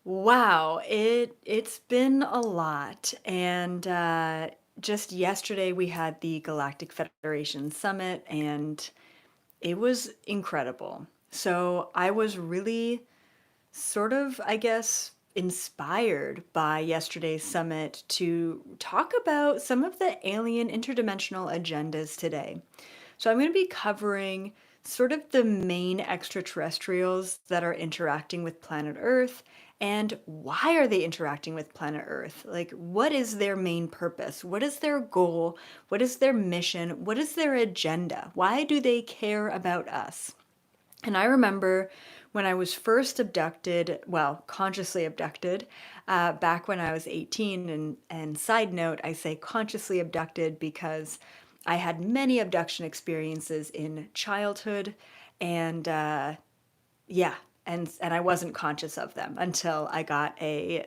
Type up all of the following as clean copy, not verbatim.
Wow, it's been a lot, and just yesterday we had the Galactic Federation Summit, and it was incredible. So I was really sort of, I guess, inspired by yesterday's summit to talk about some of the alien interdimensional agendas today. So I'm going to be covering sort of the main extraterrestrials that are interacting with planet Earth and why are they interacting with planet Earth? Like, what is their main purpose? What is their goal? What is their mission? What is their agenda? Why do they care about us? And I remember when I was first abducted, well, consciously abducted, back when I was 18. And side note, I say consciously abducted because I had many abduction experiences in childhood, and yeah, and I wasn't conscious of them until I got a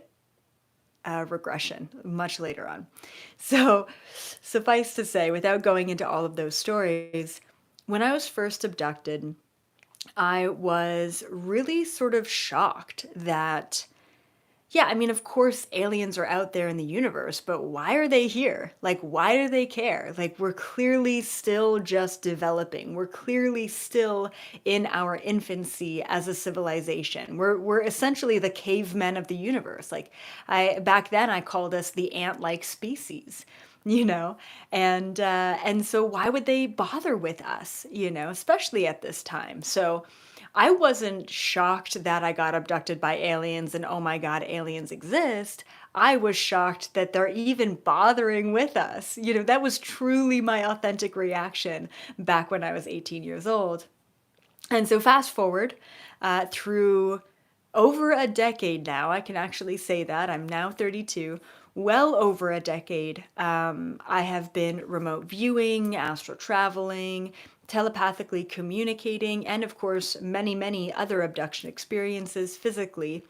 regression much later on. So, suffice to say, without going into all of those stories, when I was first abducted, I was really sort of shocked that, yeah, I mean, of course, aliens are out there in the universe, but why are they here? Like, why do they care? Like, we're clearly still just developing. We're clearly still in our infancy as a civilization. We're essentially the cavemen of the universe. Like, back then I called us the ant-like species. You know, and so why would they bother with us? Especially at this time. So I wasn't shocked that I got abducted by aliens and oh my God, aliens exist. I was shocked that they're even bothering with us. That was truly my authentic reaction back when I was 18 years old. And so, fast forward through over a decade now, I can actually say that. I'm now 32. Well over a decade, I have been remote viewing, astral traveling, telepathically communicating, and of course, many, many other abduction experiences physically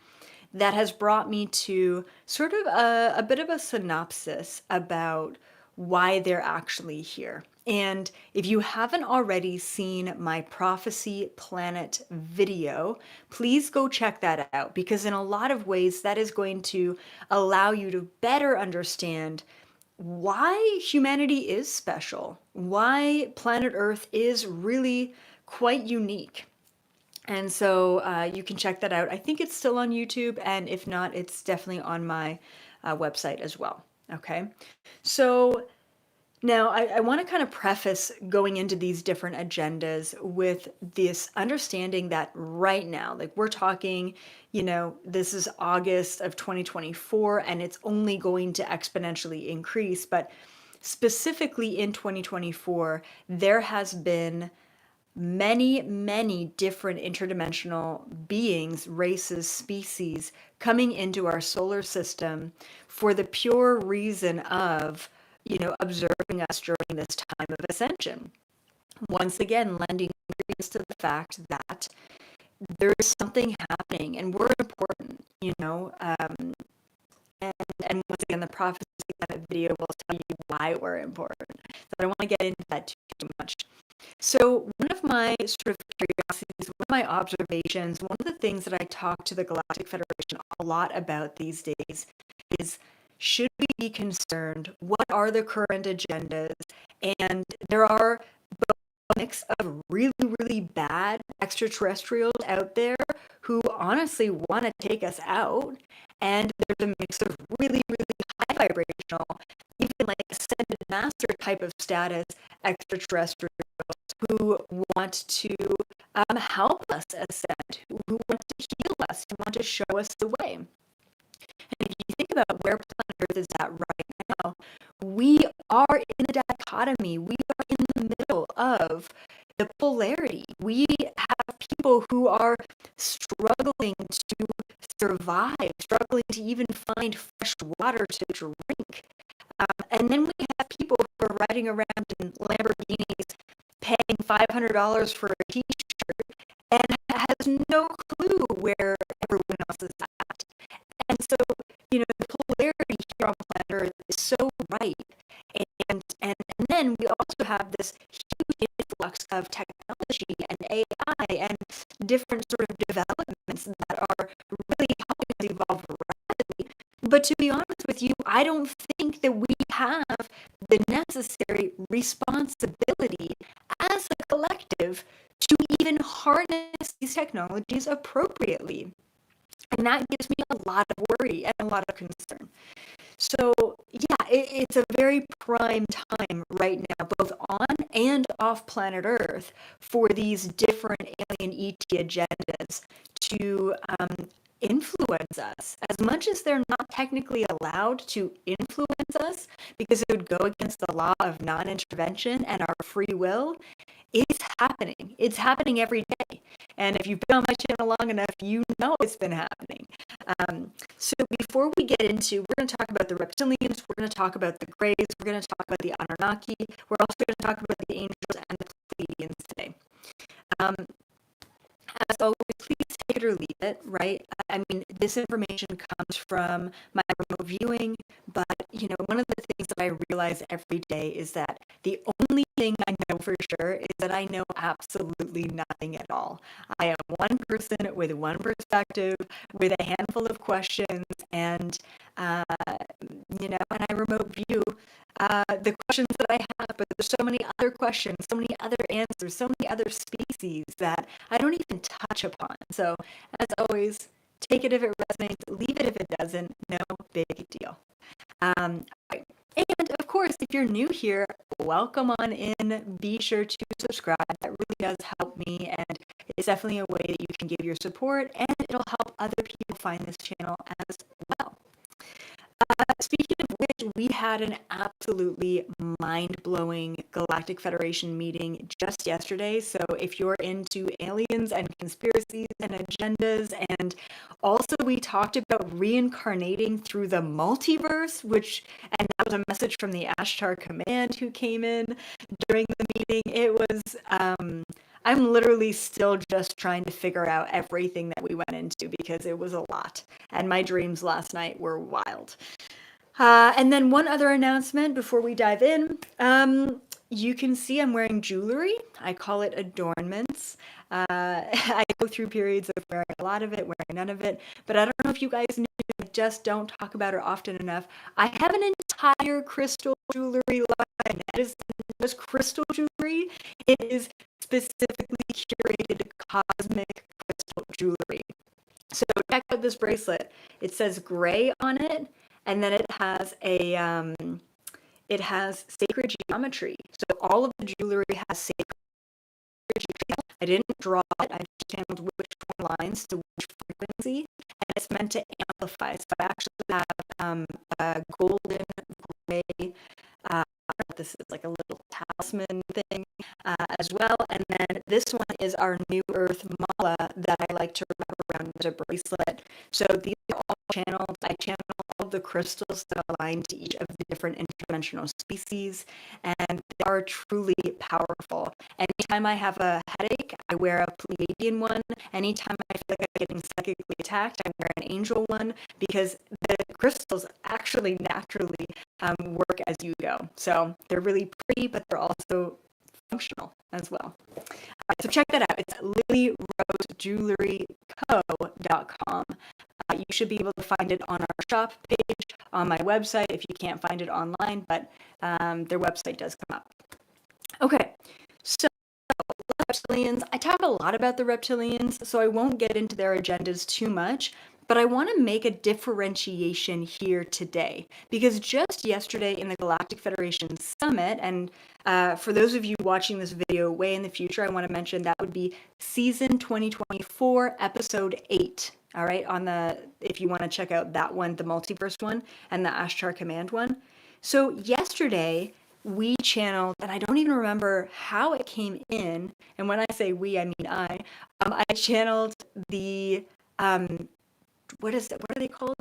that has brought me to sort of a bit of a synopsis about why they're actually here. And if you haven't already seen my Prophecy Planet video, please go check that out because, in a lot of ways, that is going to allow you to better understand why humanity is special, why planet Earth is really quite unique. And so you can check that out. I think it's still on YouTube, and if not, it's definitely on my website as well. Okay. So now I want to kind of preface going into these different agendas with this understanding that right now, like we're talking, this is August of 2024, and it's only going to exponentially increase. But specifically in 2024, there has been many, many different interdimensional beings, races, species coming into our solar system for the pure reason of, observing us during this time of ascension. Once again, lending credence to the fact that there is something happening and we're important. And once again, the prophecy video will tell you why we're important. But I don't want to get into that too much. So one of my sort of curiosities, one of my observations, one of the things that I talk to the Galactic Federation a lot about these days is, should we be concerned? What are the current agendas? And there are a mix of really, really bad extraterrestrials out there who honestly want to take us out. And there's a mix of really, really high vibrational, even like ascended master type of status extraterrestrials who want to help us ascend, who want to heal us, who want to show us the way. And if you think about where planet Earth is at right now, we are in the dichotomy. We are in the middle of the polarity. We have people who are struggling to survive, struggling to even find fresh water to drink. And then we have people who are riding around in Lamborghinis paying $500 for a t-shirt and has no clue where everyone else is at. And so, the polarity here on planet Earth is so right. And then we also have this huge influx of technology and AI and different sort of developments that are really helping evolve rapidly. But to be honest with you, I don't think that we have the necessary responsibility as a collective to even harness these technologies appropriately. And that gives me a lot of worry and a lot of concern. So, yeah, it's a very prime time right now, both on and off planet Earth, for these different alien ET agendas to influence us. As much as they're not technically allowed to influence us, because it would go against the law of non-intervention and our free will, it's happening. It's happening every day. And if you've been on my channel long enough, you know it's been happening. So before we get into, we're going to talk about the Reptilians, we're going to talk about the Greys, we're going to talk about the Anunnaki, we're also going to talk about the Angels and the Pleiadians today. As always, please take it or leave it, right? I mean, this information comes from my remote viewing, but, one of the things that I realize every day is that the only thing I know for sure is that I know absolutely nothing at all. I am one person with one perspective, with a handful of questions, and, and I remote view the questions that I have, but there's so many other questions, so many other answers, so many other species that I don't even touch upon. So, as always, take it if it resonates, leave it if it doesn't, no big deal. Right. And of course, if you're new here, welcome on in. Be sure to subscribe. That really does help me, and it's definitely a way that you can give your support, and it'll help other people find this channel as well. Speaking of which, we had an absolutely mind-blowing Galactic Federation meeting just yesterday. So if you're into aliens and conspiracies and agendas, and also we talked about reincarnating through the multiverse, and that was a message from the Ashtar Command who came in during the meeting. It was, I'm literally still just trying to figure out everything that we went into because it was a lot. And my dreams last night were wild. And then one other announcement before we dive in. You can see I'm wearing jewelry. I call it adornments. I go through periods of wearing a lot of it, wearing none of it. But I don't know if you guys knew, I just don't talk about it often enough. I have an entire crystal jewelry line. It is just crystal jewelry. It is specifically curated cosmic crystal jewelry. So check out this bracelet. It says gray on it. And then it has it has sacred geometry. So all of the jewelry has sacred geometry. I didn't draw it. I just channeled which lines to which frequency, and it's meant to amplify. So I actually have a golden gray. This is like a little talisman thing as well. And then this one is our New Earth mala that I like to wrap around as a bracelet. So these are all channeled. I channel all of the crystals that align to each of the different interdimensional species, and they are truly powerful. Anytime I have a headache, I wear a Pleiadian one. Anytime I feel like I'm getting psychically attacked, I wear an angel one, because the crystals actually naturally work as you go. So they're really pretty, but they're also functional as well. So check that out. It's lilyrosejewelryco.com. You should be able to find it on our shop page on my website if you can't find it online, but their website does come up. Okay, so Reptilians. I talk a lot about the Reptilians, so I won't get into their agendas too much, but I want to make a differentiation here today, because just yesterday in the Galactic Federation Summit, and for those of you watching this video way in the future, I want to mention that would be season 2024, episode 8. All right, if you want to check out that one, the multiverse one, and the Ashtar Command one. So yesterday we channeled, and I don't even remember how it came in. And when I say we, I mean I channeled the what are they called?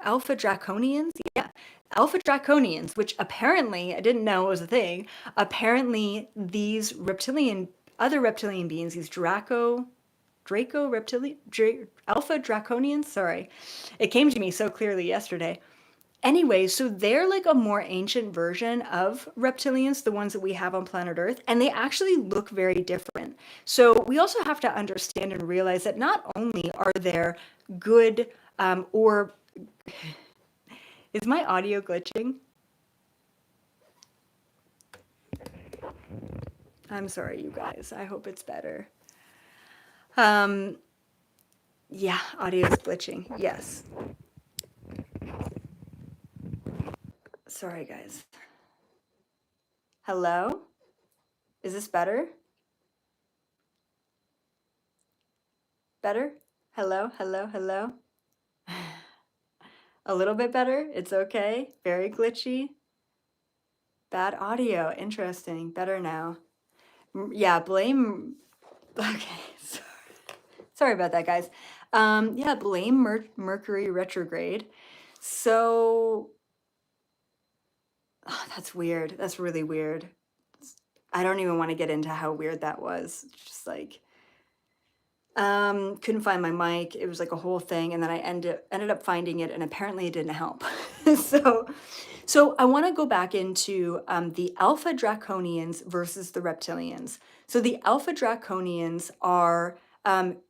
Alpha Draconians? Yeah, Alpha Draconians, which apparently, I didn't know it was a thing. Apparently, these other reptilian beings, these Alpha Draconians, sorry. It came to me so clearly yesterday. Anyway, so they're like a more ancient version of reptilians, the ones that we have on planet Earth, and they actually look very different. So we also have to understand and realize that not only are there good or is my audio glitching? I'm sorry, you guys. I hope it's better. Um, yeah, audio is glitching. Yes. Sorry, guys. Hello? Is this better? Better? Hello, hello, hello. A little bit better? It's okay. Very glitchy. Bad audio. Interesting. Better now. Yeah, blame. Okay. Sorry about that, guys. Yeah, blame Mercury retrograde. So, oh, that's weird. That's really weird. I don't even want to get into how weird that was. Just like, couldn't find my mic. It was like a whole thing, and then I ended up finding it, and apparently it didn't help. so, so I want to go back into the Alpha Draconians versus the Reptilians. So the Alpha Draconians are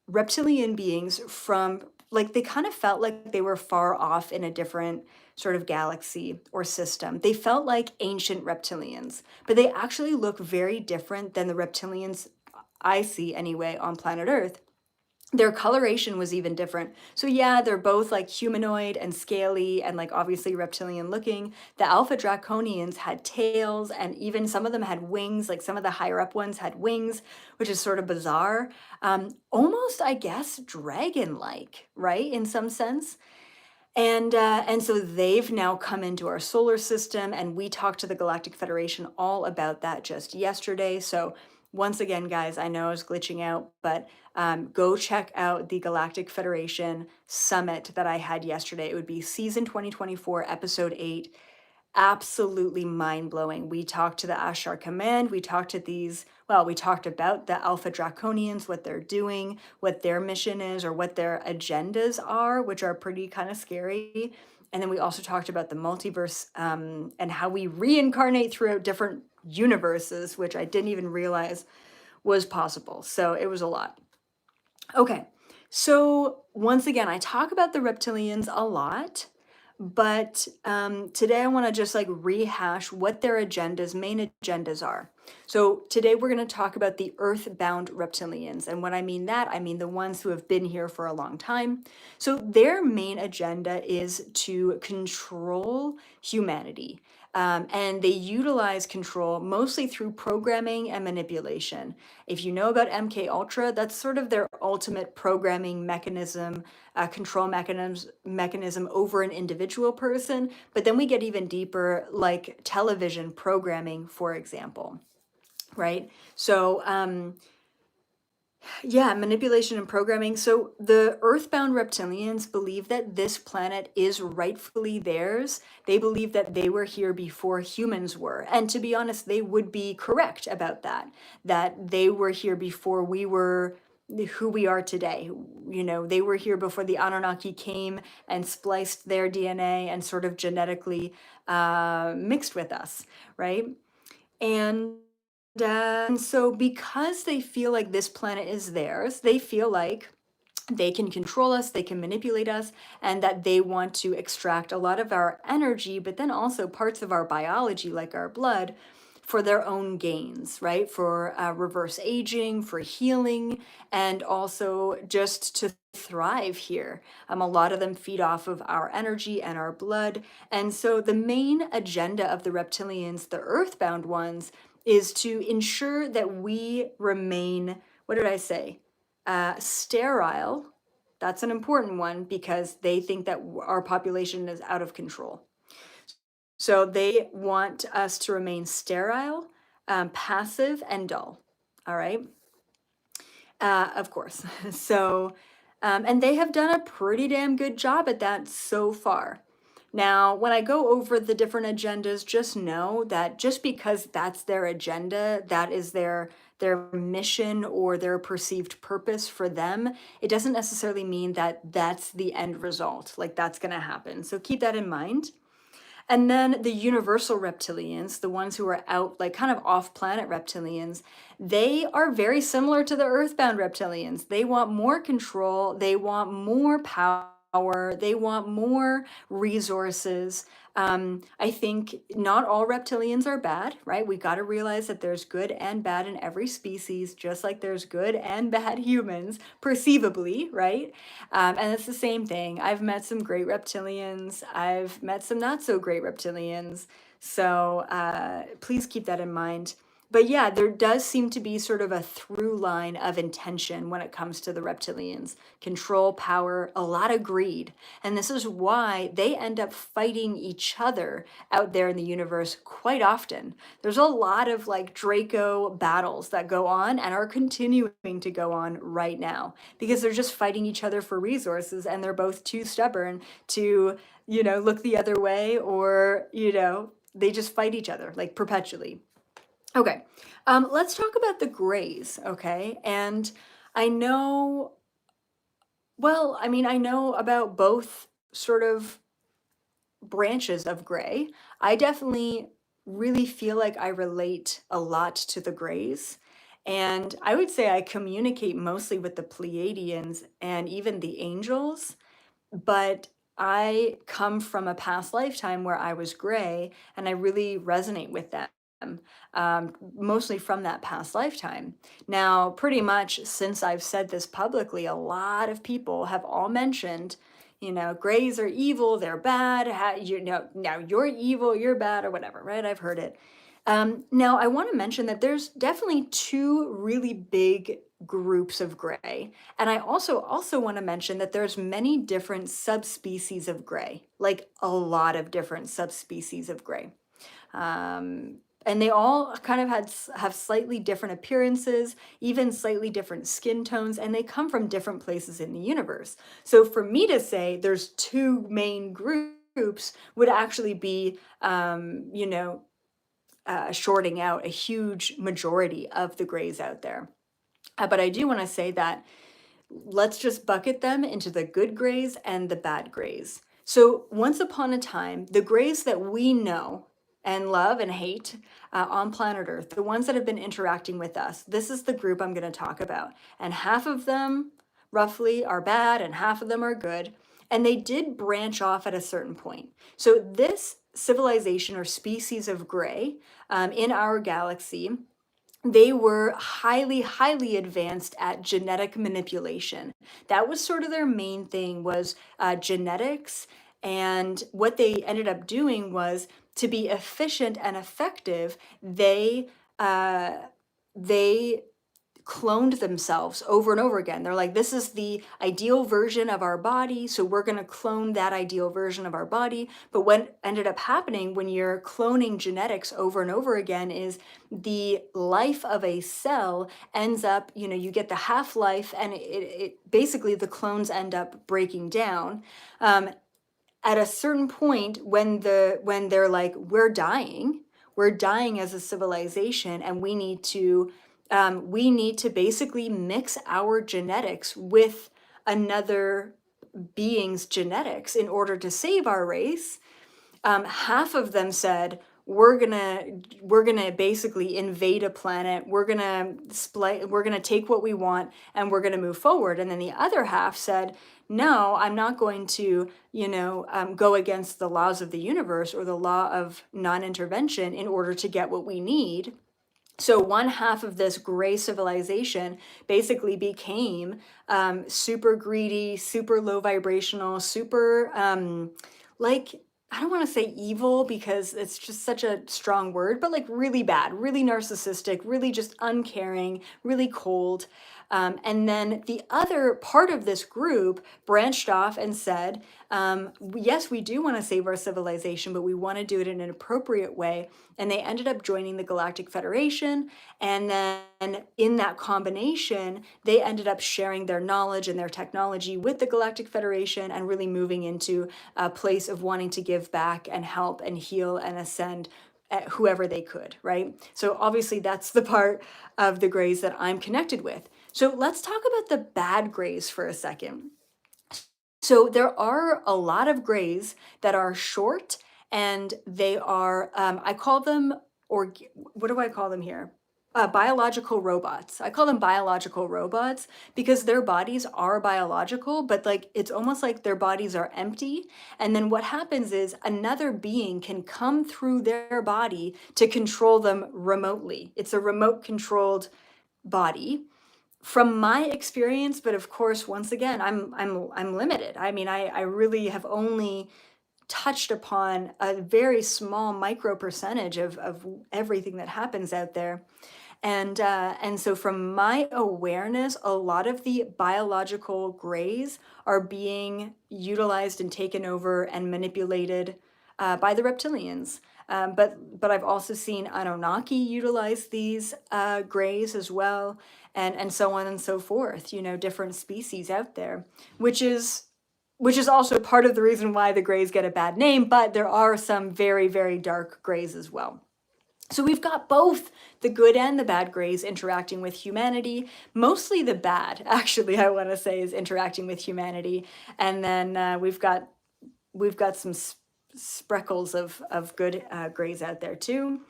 reptilian beings from like they kind of felt like they were far off in a different sort of galaxy or system. They felt like ancient reptilians, but they actually look very different than the reptilians I see anyway on planet Earth. Their coloration was even different. So yeah, they're both like humanoid and scaly and like obviously reptilian looking. The Alpha Draconians had tails and even some of them had wings, like some of the higher up ones had wings, which is sort of bizarre. Almost, I guess, dragon-like, right? In some sense. And so they've now come into our solar system, and we talked to the Galactic Federation all about that just yesterday. So once again, guys, I know I was glitching out, but go check out the Galactic Federation summit that I had yesterday. It would be season 2024, episode 8. Absolutely mind-blowing. We talked to the Ashar Command. We talked to we talked about the Alpha Draconians, what they're doing, what their mission is, or what their agendas are, which are pretty kind of scary. And then we also talked about the multiverse and how we reincarnate throughout different universes, which I didn't even realize was possible. So it was a lot. Okay, so once again, I talk about the reptilians a lot, but today I want to just like rehash what their main agendas are. So today we're going to talk about the Earthbound reptilians. And when I mean that, I mean the ones who have been here for a long time. So their main agenda is to control humanity. And they utilize control mostly through programming and manipulation. If you know about MK Ultra, that's sort of their ultimate programming mechanism, control mechanism over an individual person. But then we get even deeper, like television programming, for example, right? So yeah, manipulation and programming. So the Earthbound reptilians believe that this planet is rightfully theirs. They believe that they were here before humans were. And to be honest, they would be correct about that they were here before we were who we are today. You know, they were here before the Anunnaki came and spliced their DNA and sort of genetically mixed with us, right? And so, because they feel like this planet is theirs, they feel like they can control us, they can manipulate us, and that they want to extract a lot of our energy, but then also parts of our biology, like our blood, for their own gains, right? For reverse aging, for healing, and also just to thrive here. A lot of them feed off of our energy and our blood. And so the main agenda of the reptilians, the earthbound ones, is to ensure that we remain, what did I say? Sterile. That's an important one because they think that our population is out of control. So they want us to remain sterile, passive, and dull. All right. Of course. So, and they have done a pretty damn good job at that so far. Now, when I go over the different agendas, just know that just because that's their agenda, that is their mission or their perceived purpose for them, it doesn't necessarily mean that that's the end result, like that's going to happen. So keep that in mind. And then the universal reptilians, the ones who are out, like kind of off planet reptilians, they are very similar to the Earthbound reptilians. They want more control, they want more power, they want more resources. I think not all reptilians are bad, right? We got to realize that there's good and bad in every species, just like there's good and bad humans, perceivably, right? And it's the same thing. I've met some great reptilians, I've met some not so great reptilians. So please keep that in mind. But yeah, there does seem to be sort of a through line of intention when it comes to the reptilians: control, power, a lot of greed. And this is why they end up fighting each other out there in the universe quite often. There's a lot of like Draco battles that go on and are continuing to go on right now because they're just fighting each other for resources, and they're both too stubborn to, look the other way, or, they just fight each other like perpetually. Okay, let's talk about the grays, okay? And I know, well, I mean, I know about both sort of branches of gray. I definitely really feel like I relate a lot to the grays. And I would say I communicate mostly with the Pleiadians and even the angels, but I come from a past lifetime where I was gray, and I really resonate with them, mostly from that past lifetime. Now, pretty much since I've said this publicly, a lot of people have all mentioned, grays are evil, they're bad, now you're evil, you're bad, or whatever, right? I've heard it. Now, I want to mention that there's definitely two really big groups of gray. And I also want to mention that there's many different subspecies of gray, like a lot of different subspecies of gray. And they all kind of have slightly different appearances, even slightly different skin tones, and they come from different places in the universe. So for me to say there's two main groups would actually be, shorting out a huge majority of the grays out there. But I do want to say that let's just bucket them into the good grays and the bad grays. So once upon a time, the grays that we know and love and hate on planet Earth, the ones that have been interacting with us, this is the group I'm going to talk about. And half of them, roughly, are bad and half of them are good. And they did branch off at a certain point. So this civilization or species of gray in our galaxy, they were highly, highly advanced at genetic manipulation. That was sort of their main thing, was genetics. And what they ended up doing was, to be efficient and effective, they cloned themselves over and over again. They're like, this is the ideal version of our body, so we're going to clone that ideal version of our body. But what ended up happening when you're cloning genetics over and over again is the life of a cell ends up, you get the half-life, and it basically the clones end up breaking down. At a certain point, when they're like, we're dying as a civilization, and we need to basically mix our genetics with another being's genetics in order to save our race. Half of them said, we're gonna basically invade a planet, we're gonna take what we want, and we're gonna move forward. And then the other half said, no, I'm not going to, go against the laws of the universe or the law of non-intervention in order to get what we need. So one half of this gray civilization basically became super greedy, super low vibrational, super like, I don't want to say evil because it's just such a strong word, but like really bad, really narcissistic, really just uncaring, really cold. And then the other part of this group branched off and said, yes, we do want to save our civilization, but we want to do it in an appropriate way. And they ended up joining the Galactic Federation. And then in that combination, they ended up sharing their knowledge and their technology with the Galactic Federation, and really moving into a place of wanting to give back and help and heal and ascend whoever they could, right? So obviously that's the part of the grays that I'm connected with. So let's talk about the bad grays for a second. So there are a lot of grays that are short and they are, I call them, or what do I call them here? Biological robots. I call them biological robots because their bodies are biological, but like it's almost like their bodies are empty. And then what happens is another being can come through their body to control them remotely. It's a remote controlled body from my experience, but of course, once again, I'm limited. I mean, I really have only touched upon a very small micro percentage of everything that happens out there. And so from my awareness, a lot of the biological grays are being utilized and taken over and manipulated by the reptilians. But I've also seen Anunnaki utilize these grays as well, and so on and so forth. You know, different species out there, which is also part of the reason why the grays get a bad name. But there are some very, very dark grays as well. So we've got both the good and the bad grays interacting with humanity. Mostly the bad, actually, I want to say, is interacting with humanity. And then we've got some sprinkles of good grays out there too.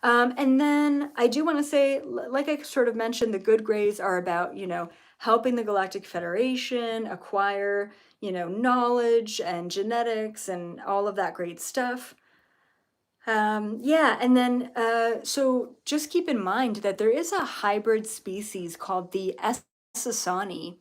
And then I do want to say, like I sort of mentioned, the good grays are about, you know, helping the Galactic Federation acquire, you know, knowledge and genetics and all of that great stuff. Yeah, and then so just keep in mind that there is a hybrid species called the Essassani,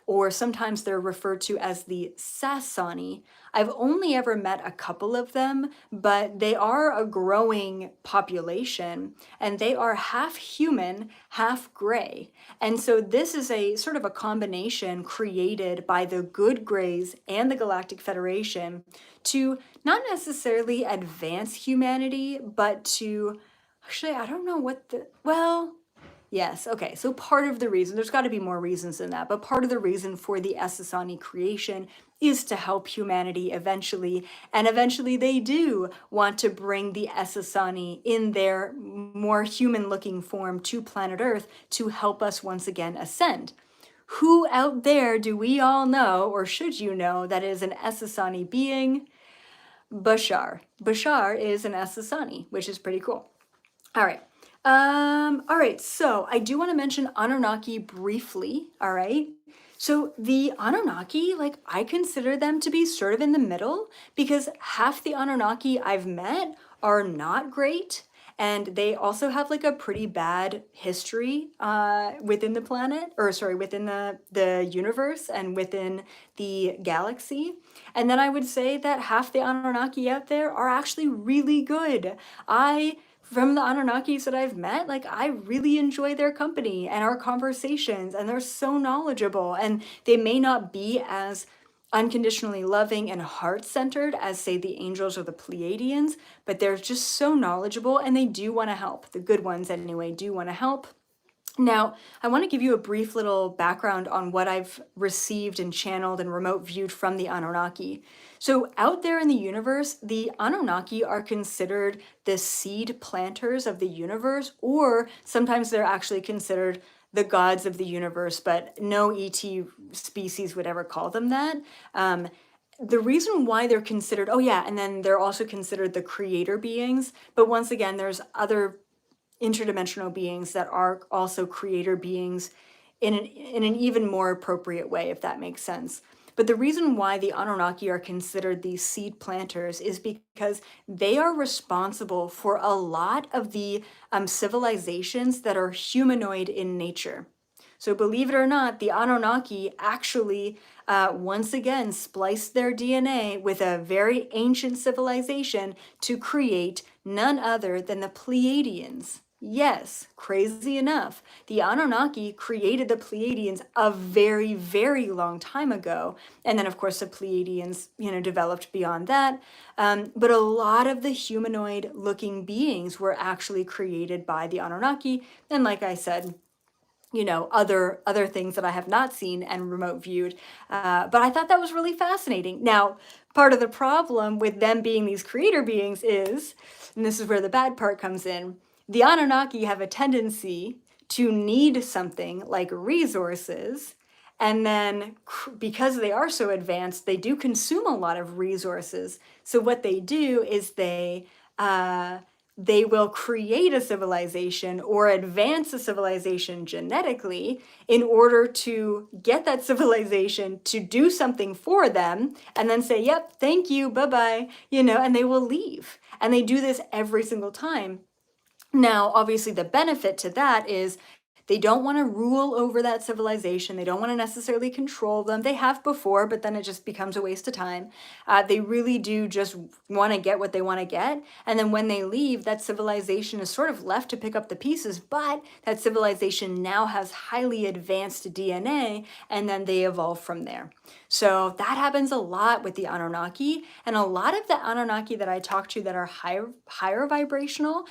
or sometimes they're referred to as the Sassani. I've only ever met a couple of them, but they are a growing population, and they are half human, half gray. And so this is a sort of a combination created by the good grays and the Galactic Federation to not necessarily advance humanity, but to, actually, I don't know what the, well, yes, okay. So part of the reason, there's got to be more reasons than that, but part of the reason for the Essassani creation is to help humanity eventually. And eventually they do want to bring the Essassani in their more human looking form to planet Earth to help us once again ascend. Who out there do we all know, or should you know, that is an Essassani being? Bashar. Bashar is an Essassani, which is pretty cool. All right. All right, so I do want to mention Anunnaki briefly, all right? So the Anunnaki, like I consider them to be sort of in the middle because half the Anunnaki I've met are not great, and they also have like a pretty bad history within the planet, or sorry, within the universe and within the galaxy. And then I would say that half the Anunnaki out there are actually really good. From the Anunnakis that I've met, like I really enjoy their company and our conversations, and they're so knowledgeable, and they may not be as unconditionally loving and heart-centered as, say, the angels or the Pleiadians, but they're just so knowledgeable, and they do want to help. The good ones anyway do want to help. Now, I want to give you a brief little background on what I've received and channeled and remote viewed from the Anunnaki. So out there in the universe, the Anunnaki are considered the seed planters of the universe, or sometimes they're actually considered the gods of the universe, but no ET species would ever call them that. The reason why they're considered, oh yeah, and then they're also considered the creator beings, but once again, there's other interdimensional beings that are also creator beings in an even more appropriate way, if that makes sense. But the reason why the Anunnaki are considered these seed planters is because they are responsible for a lot of the civilizations that are humanoid in nature. So believe it or not, the Anunnaki actually once again spliced their DNA with a very ancient civilization to create none other than the Pleiadians. Yes, crazy enough, the Anunnaki created the Pleiadians a very, very long time ago. And then, of course, the Pleiadians, you know, developed beyond that. But a lot of the humanoid-looking beings were actually created by the Anunnaki. And like I said, you know, other things that I have not seen and remote viewed. But I thought that was really fascinating. Now, part of the problem with them being these creator beings is, and this is where the bad part comes in, the Anunnaki have a tendency to need something like resources, And then because they are so advanced, they do consume a lot of resources. So what they do is uh, they will create a civilization or advance a civilization genetically in order to get that civilization to do something for them and then say, yep, thank you, bye-bye, and they will leave. And they do this every single time. Now, obviously, the benefit to that is they don't want to rule over that civilization. They don't want to necessarily control them. They have before, but then it just becomes a waste of time. They really do just want to get what they want to get. And then when they leave, that civilization is sort of left to pick up the pieces, but that civilization now has highly advanced DNA, and then they evolve from there. So that happens a lot with the Anunnaki. And a lot of the Anunnaki that I talk to that are higher vibrational,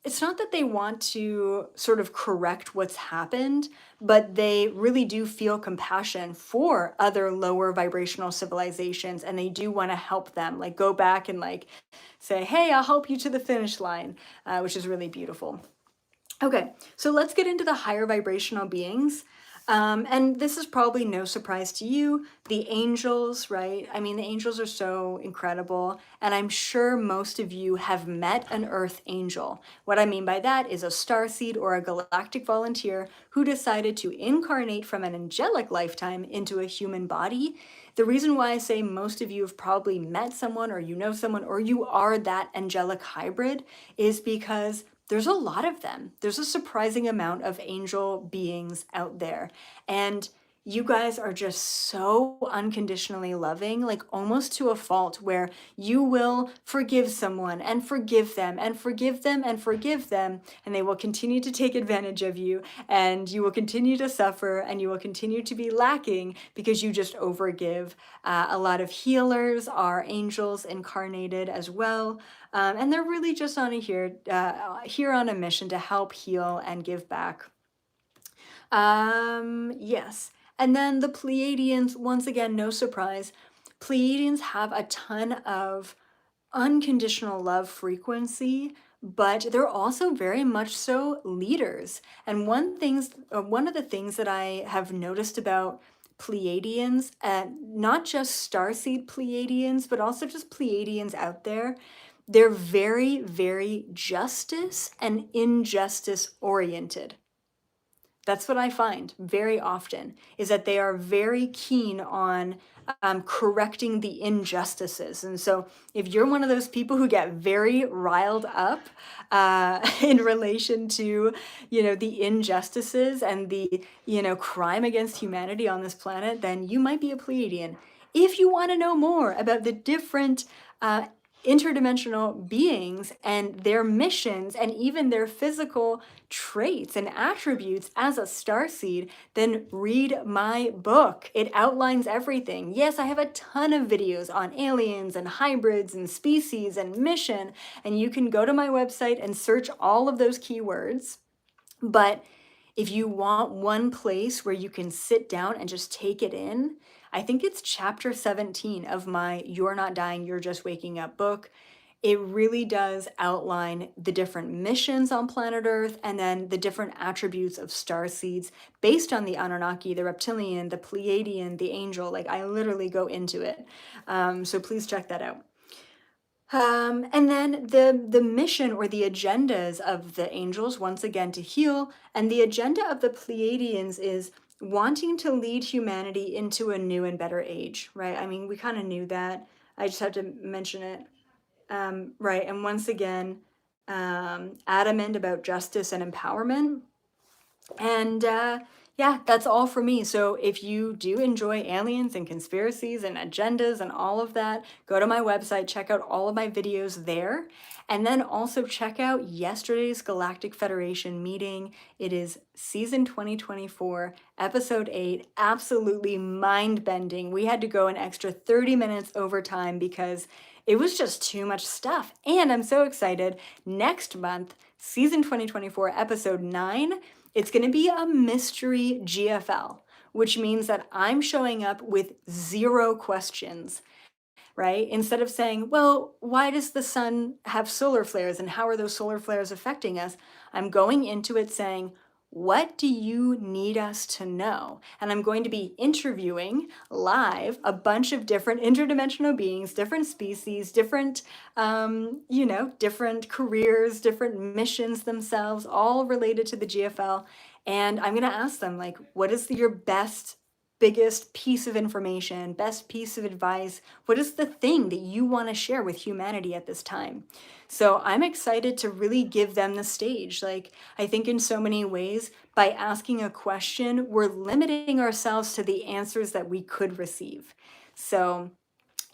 it's not that they want to sort of correct what's happened, but they really do feel compassion for other lower vibrational civilizations, and they do want to help them, like go back and like say, hey, I'll help you to the finish line, which is really beautiful. Okay, so let's get into the higher vibrational beings. And this is probably no surprise to you, the angels, right? I mean, the angels are so incredible, and I'm sure most of you have met an earth angel. What I mean by that is a starseed or a galactic volunteer who decided to incarnate from an angelic lifetime into a human body. The reason why I say most of you have probably met someone, or you know someone, or you are that angelic hybrid is because there's a lot of them. There's a surprising amount of angel beings out there. And you guys are just so unconditionally loving, like almost to a fault, where you will forgive someone and forgive them and forgive them and forgive them, and they will continue to take advantage of you, and you will continue to suffer, and you will continue to be lacking because you just overgive. A lot of healers are angels incarnated as well. And they're really just here on a mission to help heal and give back. Yes. And then the Pleiadians, once again, no surprise. Pleiadians have a ton of unconditional love frequency, but they're also very much so leaders. And one of the things that I have noticed about Pleiadians, not just starseed Pleiadians, but also just Pleiadians out there, they're very, very justice and injustice oriented. That's what I find very often, is that they are very keen on correcting the injustices. And so if you're one of those people who get very riled up in relation to, the injustices and the, crime against humanity on this planet, then you might be a Pleiadian. If you want to know more about the different interdimensional beings and their missions and even their physical traits and attributes as a starseed, then read my book. It outlines everything. Yes, I have a ton of videos on aliens and hybrids and species and mission, and you can go to my website and search all of those keywords. But if you want one place where you can sit down and just take it in, I think it's chapter 17 of my You're Not Dying, You're Just Waking Up book. It really does outline the different missions on planet Earth and then the different attributes of starseeds based on the Anunnaki, the Reptilian, the Pleiadian, the Angel. Like, I literally go into it. So please check that out. And then the mission or the agendas of the angels, once again, to heal, and the agenda of the Pleiadians is wanting to lead humanity into a new and better age, right? I mean, we kind of knew that. I just have to mention it. Right, and once again, adamant about justice and empowerment. And yeah, that's all for me. So if you do enjoy aliens and conspiracies and agendas and all of that, go to my website, check out all of my videos there. And then also check out yesterday's Galactic Federation meeting. It is season 2024, episode 8, absolutely mind-bending. We had to go an extra 30 minutes over time because it was just too much stuff. And I'm so excited. Next month, season 2024, episode 9, it's going to be a mystery GFL, which means that I'm showing up with 0 questions, right? Instead of saying, well, why does the sun have solar flares and how are those solar flares affecting us? I'm going into it saying, what do you need us to know? And I'm going to be interviewing live a bunch of different interdimensional beings, different species, different, different careers, different missions themselves, all related to the GFL. And I'm going to ask them, like, what is your best, biggest piece of information, best piece of advice? What is the thing that you want to share with humanity at this time? So I'm excited to really give them the stage. Like, I think in so many ways, by asking a question, we're limiting ourselves to the answers that we could receive. So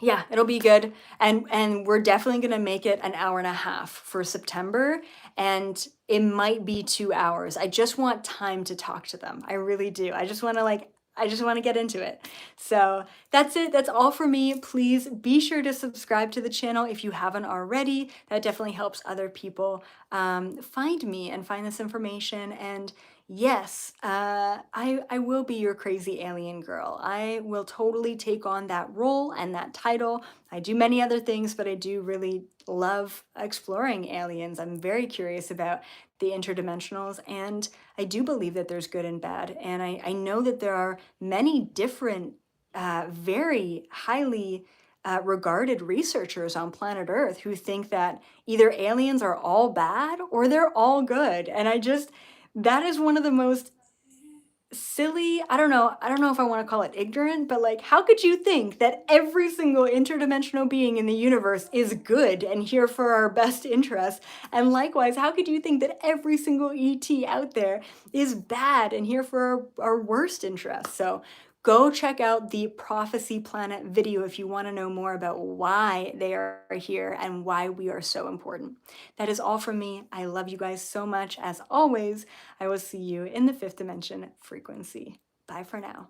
yeah, it'll be good. And we're definitely gonna make it an hour and a half for September. And it might be 2 hours. I just want time to talk to them. I really do. I just want to get into it. So that's it. That's all for me. Please be sure to subscribe to the channel if you haven't already. That definitely helps other people find me and find this information. And yes, I will be your crazy alien girl. I will totally take on that role and that title. I do many other things, but I do really love exploring aliens. I'm very curious about the interdimensionals, and I do believe that there's good and bad. And I know that there are many different, very highly regarded researchers on planet Earth who think that either aliens are all bad or they're all good. And that is one of the most silly, I don't know if I want to call it ignorant, but like, how could you think that every single interdimensional being in the universe is good and here for our best interest? And likewise, how could you think that every single ET out there is bad and here for our worst interest? So go check out the Prophecy Planet video if you want to know more about why they are here and why we are so important. That is all from me. I love you guys so much. As always, I will see you in the fifth dimension frequency. Bye for now.